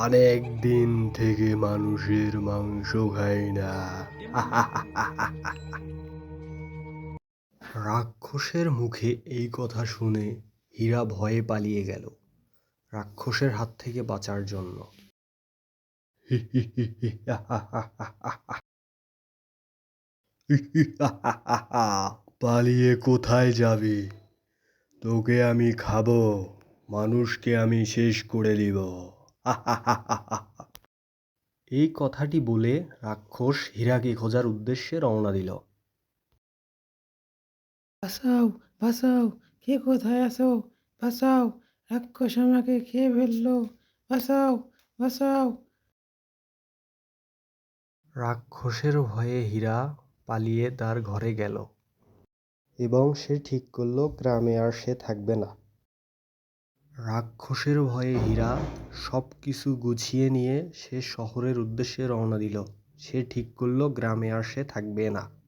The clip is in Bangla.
অনেক দিন থেকে মানুষের মাংস খাই না। রাক্ষসের মুখে এই কথা শুনে হীরা ভয়ে পালিয়ে গেল রাক্ষসের হাত থেকে বাঁচার জন্য। পালিয়ে কোথায় যাবি? তোকে আমি খাবো, মানুষকে আমি শেষ করে দিব। এই কথাটি বলে রাক্ষস হীরাকে খোঁজার উদ্দেশ্যে রওনা দিল। বাঁচাও, বাঁচাও, কে কোথায় আছো? বাঁচাও, রাক্ষস আমাকে খেয়ে ফেললো। বাঁচাও, বাঁচাও। রাক্ষসের ভয়ে হীরা পালিয়ে তার ঘরে গেল এবং সে ঠিক করল গ্রামে আর সে থাকবে না। রাক্ষসের ভয়ে হীরা সব কিছু গুছিয়ে নিয়ে সে শহরের উদ্দেশ্যে রওনা দিল। সে ঠিক করল গ্রামে আর সে থাকবে না।